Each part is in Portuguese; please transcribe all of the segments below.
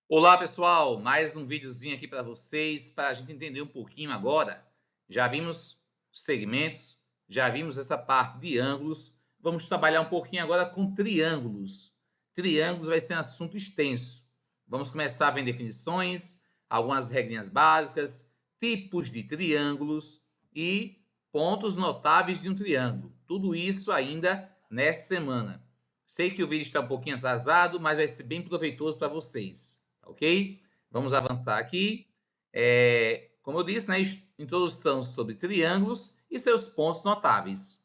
Olá pessoal, mais um videozinho aqui para vocês, para a gente entender um pouquinho agora. Já vimos segmentos, já vimos essa parte de ângulos, vamos trabalhar um pouquinho agora com triângulos. Triângulos vai ser um assunto extenso. Vamos começar vendo definições, algumas regrinhas básicas, tipos de triângulos e pontos notáveis de um triângulo. Tudo isso ainda nesta semana. Sei que o vídeo está um pouquinho atrasado, mas vai ser bem proveitoso para vocês. Ok? Vamos avançar aqui. Como eu disse, na introdução sobre triângulos e seus pontos notáveis.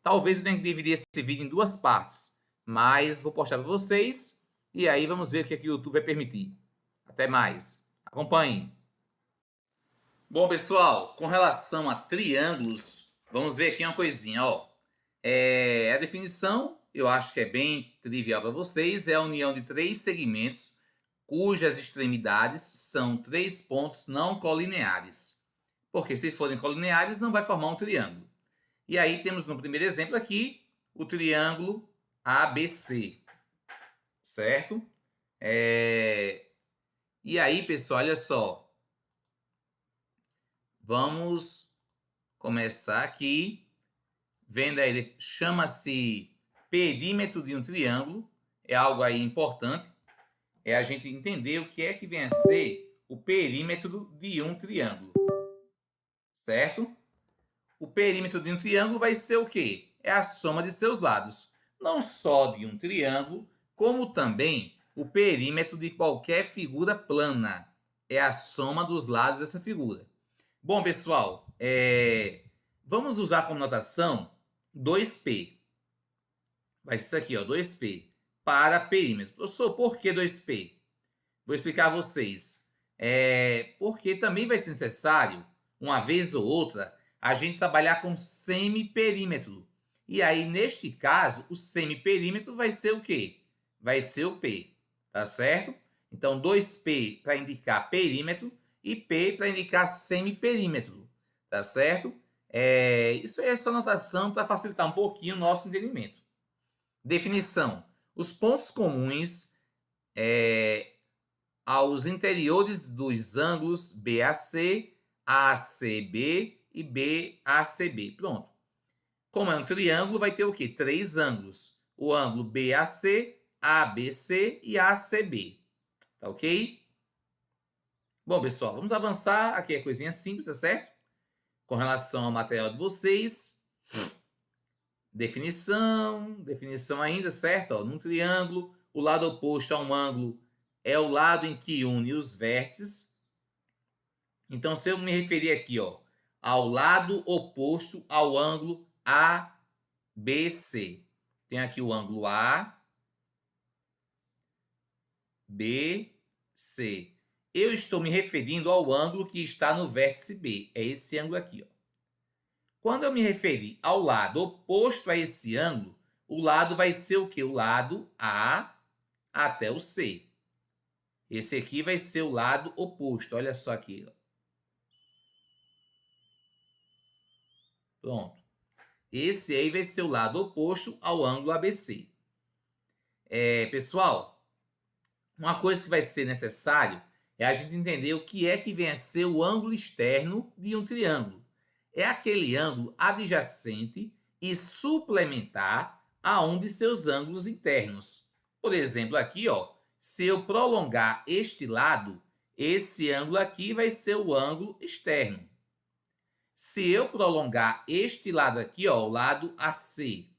Talvez eu tenha que dividir esse vídeo em duas partes, mas vou postar para vocês e aí vamos ver o que o YouTube vai permitir. Até mais. Acompanhem. Bom, pessoal, com relação a triângulos, vamos ver aqui uma coisinha, ó. A definição, eu acho que é bem trivial para vocês, é a união de três segmentos cujas extremidades são três pontos não colineares. Porque se forem colineares, não vai formar um triângulo. E aí temos no primeiro exemplo aqui o triângulo ABC, certo? E aí, pessoal, olha só. Vamos começar aqui. Vendo aí, chama-se perímetro de um triângulo. É algo aí importante. É a gente entender o que é que vem a ser o perímetro de um triângulo. Certo? O perímetro de um triângulo vai ser o quê? É a soma de seus lados. Não só de um triângulo, como também o perímetro de qualquer figura plana. É a soma dos lados dessa figura. Bom, pessoal, vamos usar como notação 2P. Vai ser isso aqui, ó, 2P, para perímetro. Professor, por que 2P? Vou explicar a vocês. Porque também vai ser necessário, uma vez ou outra, a gente trabalhar com semiperímetro. E aí, neste caso, o semiperímetro vai ser o quê? Vai ser o P, tá certo? Então, 2P para indicar perímetro e P para indicar semiperímetro, tá certo? Isso é essa notação para facilitar um pouquinho o nosso entendimento. Definição. Os pontos comuns aos interiores dos ângulos BAC, ACB e BACB. Pronto. Como é um triângulo, vai ter o quê? Três ângulos. O ângulo BAC, ABC e ACB. Tá ok? Bom, pessoal, vamos avançar. Aqui é coisinha simples, tá certo? Com relação ao material de vocês. Definição ainda, certo? Ó, num triângulo, o lado oposto a um ângulo é o lado em que une os vértices. Então, se eu me referir aqui, ó, ao lado oposto ao ângulo ABC. Tem aqui o ângulo A, B, C. Eu estou me referindo ao ângulo que está no vértice B. É esse ângulo aqui, ó. Quando eu me referir ao lado oposto a esse ângulo, o lado vai ser o quê? O lado A até o C. Esse aqui vai ser o lado oposto. Olha só aqui. Pronto. Esse aí vai ser o lado oposto ao ângulo ABC. Pessoal, uma coisa que vai ser necessário é a gente entender o que é que vem a ser o ângulo externo de um triângulo. É aquele ângulo adjacente e suplementar a um de seus ângulos internos. Por exemplo, aqui, ó, se eu prolongar este lado, esse ângulo aqui vai ser o ângulo externo. Se eu prolongar este lado aqui, ó, o lado AC,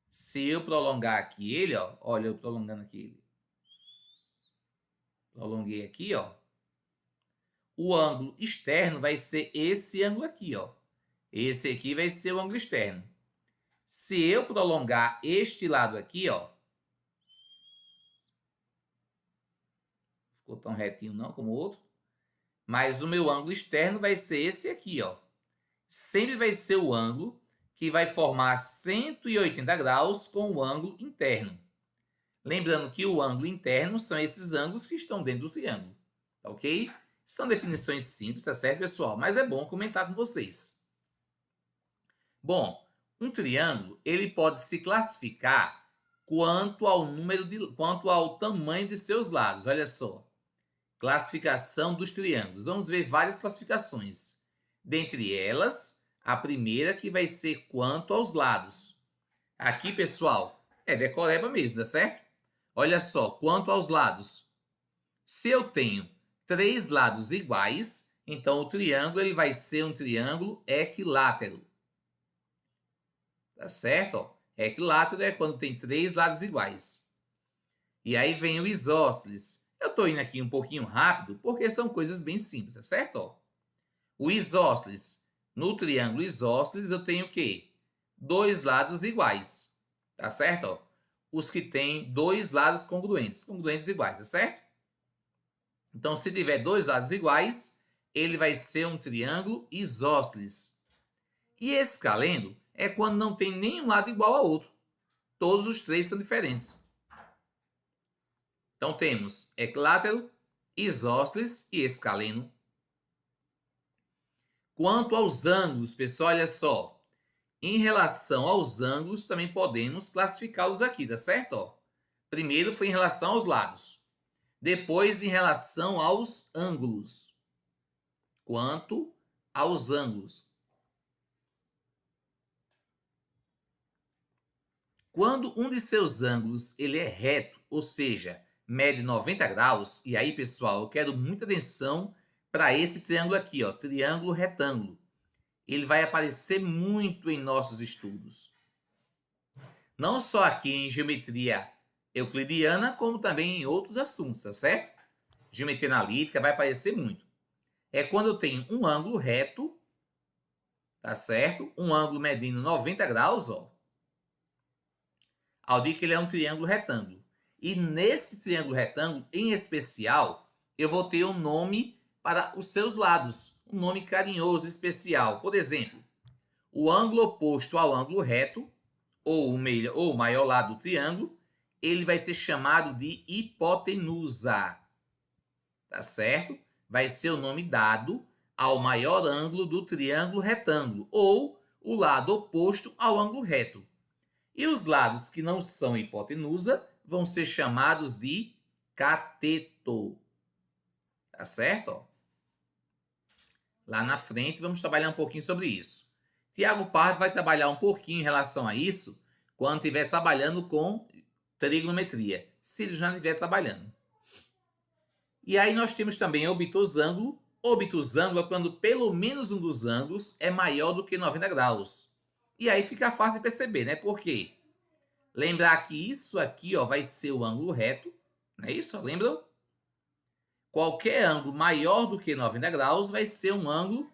se eu prolongar aqui ele, ó, olha eu prolongando aqui ele. Prolonguei aqui, ó. O ângulo externo vai ser esse ângulo aqui, ó. Esse aqui vai ser o ângulo externo. Se eu prolongar este lado aqui, ó, ficou tão retinho não como o outro, mas o meu ângulo externo vai ser esse aqui, ó. Sempre vai ser o ângulo que vai formar 180 graus com o ângulo interno. Lembrando que o ângulo interno são esses ângulos que estão dentro do triângulo, tá ok? São definições simples, tá certo, pessoal? Mas é bom comentar com vocês. Bom, um triângulo, ele pode se classificar quanto ao tamanho de seus lados. Olha só. Classificação dos triângulos. Vamos ver várias classificações. Dentre elas, a primeira que vai ser quanto aos lados. Aqui, pessoal, é decoreba mesmo, tá certo? Olha só, quanto aos lados. Se eu tenho 3 lados iguais, então o triângulo ele vai ser um triângulo equilátero. Tá certo? Ó, equilátero é quando tem 3 lados iguais. E aí vem o isósceles. Eu estou indo aqui um pouquinho rápido, porque são coisas bem simples, tá certo? Ó, o isósceles, no triângulo isósceles, eu tenho o quê? 2 lados iguais, tá certo? Ó, os que têm 2 lados congruentes iguais, tá certo? Então, se tiver 2 lados iguais, ele vai ser um triângulo isósceles. E escaleno é quando não tem nenhum lado igual ao outro. Todos os 3 são diferentes. Então, temos equilátero, isósceles e escaleno. Quanto aos ângulos, pessoal, olha só. Em relação aos ângulos, também podemos classificá-los aqui, tá certo? Ó, primeiro foi em relação aos lados. Depois, em relação aos ângulos. Quanto aos ângulos. Quando um de seus ângulos ele é reto, ou seja, mede 90 graus, e aí, pessoal, eu quero muita atenção para esse triângulo aqui, ó, triângulo retângulo. Ele vai aparecer muito em nossos estudos. Não só aqui em geometria euclidiana, como também em outros assuntos, tá certo? Geometria analítica vai aparecer muito. É quando eu tenho um ângulo reto, tá certo? Um ângulo medindo 90 graus, ó. Ao dizer que ele é um triângulo retângulo. E nesse triângulo retângulo, em especial, eu vou ter um nome para os seus lados. Um nome carinhoso, especial. Por exemplo, o ângulo oposto ao ângulo reto, ou o maior lado do triângulo, ele vai ser chamado de hipotenusa. Tá certo? Vai ser o nome dado ao maior ângulo do triângulo retângulo, ou o lado oposto ao ângulo reto. E os lados que não são hipotenusa vão ser chamados de cateto. Tá certo? Ó. Lá na frente vamos trabalhar um pouquinho sobre isso. Tiago Pardo vai trabalhar um pouquinho em relação a isso quando estiver trabalhando com trigonometria, se ele já não estiver trabalhando. E aí nós temos também obtusângulo. Obtusângulo é quando pelo menos um dos ângulos é maior do que 90 graus. E aí fica fácil de perceber, né? Por quê? Lembrar que isso aqui, ó, vai ser o ângulo reto, não é isso? Lembram? Qualquer ângulo maior do que 90 graus vai ser um ângulo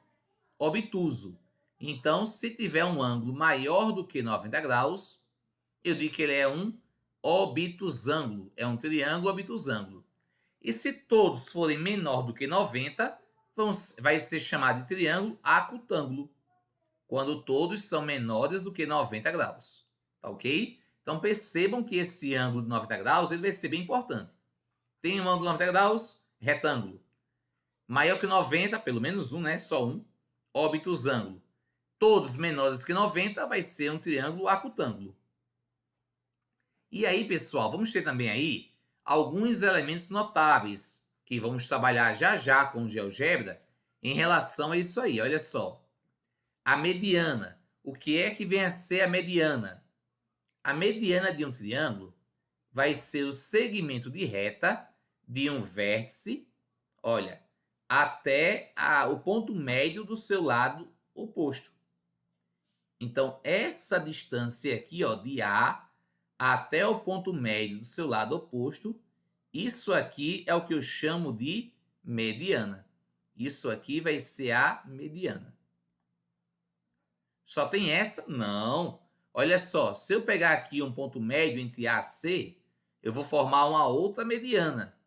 obtuso. Então, se tiver um ângulo maior do que 90 graus, eu digo que ele é um obtusângulo, é um triângulo obtusângulo. E se todos forem menor do que 90, vai ser chamado de triângulo acutângulo, quando todos são menores do que 90 graus. Tá ok? Então, percebam que esse ângulo de 90 graus ele vai ser bem importante. Tem um ângulo de 90 graus, retângulo. Maior que 90, pelo menos um, né? Só um, obtusângulo. Todos menores que 90 vai ser um triângulo acutângulo. E aí, pessoal, vamos ter também aí alguns elementos notáveis que vamos trabalhar já já com GeoGebra em relação a isso aí. Olha só. A mediana. O que é que vem a ser a mediana? A mediana de um triângulo vai ser o segmento de reta de um vértice, olha, até o ponto médio do seu lado oposto. Então, essa distância aqui, ó, de A até o ponto médio do seu lado oposto, isso aqui é o que eu chamo de mediana. Isso aqui vai ser a mediana. Só tem essa? Não. Olha só, se eu pegar aqui um ponto médio entre A e C, eu vou formar uma outra mediana.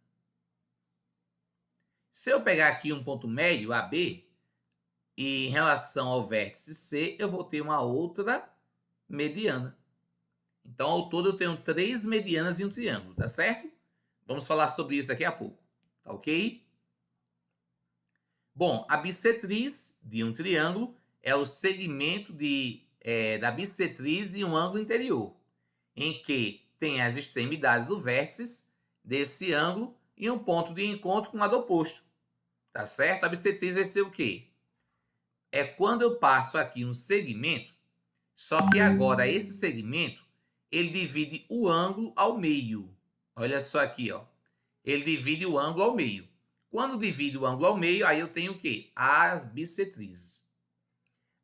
Se eu pegar aqui um ponto médio, AB, e em relação ao vértice C, eu vou ter uma outra mediana. Então, ao todo, eu tenho 3 medianas em um triângulo, tá certo? Vamos falar sobre isso daqui a pouco, tá ok? Bom, a bissetriz de um triângulo é o segmento da bissetriz de um ângulo interior, em que tem as extremidades do vértice desse ângulo e um ponto de encontro com o lado oposto. Tá certo? A bissetriz vai ser o quê? É quando eu passo aqui um segmento, só que agora esse segmento, ele divide o ângulo ao meio. Olha só aqui, ó. Ele divide o ângulo ao meio. Quando divide o ângulo ao meio, aí eu tenho o quê? As bissetrizes.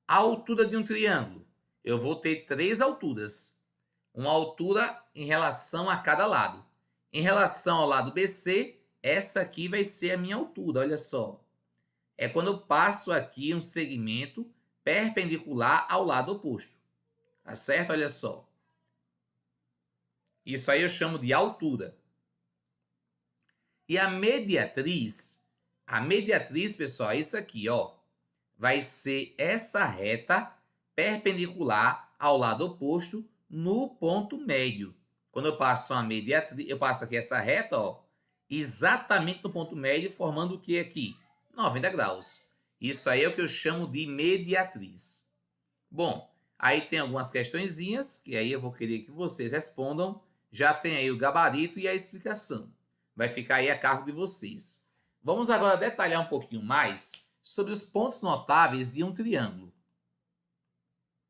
A altura de um triângulo. Eu vou ter 3 alturas. Uma altura em relação a cada lado. Em relação ao lado BC, essa aqui vai ser a minha altura, olha só. É quando eu passo aqui um segmento perpendicular ao lado oposto. Tá certo? Olha só. Isso aí eu chamo de altura. E a mediatriz, pessoal, é isso aqui, ó. Vai ser essa reta perpendicular ao lado oposto no ponto médio. Quando eu passo a mediatriz, eu passo aqui essa reta, ó, exatamente no ponto médio, formando o que aqui? 90 graus. Isso aí é o que eu chamo de mediatriz. Bom, aí tem algumas questõezinhas, que aí eu vou querer que vocês respondam. Já tem aí o gabarito e a explicação. Vai ficar aí a cargo de vocês. Vamos agora detalhar um pouquinho mais sobre os pontos notáveis de um triângulo.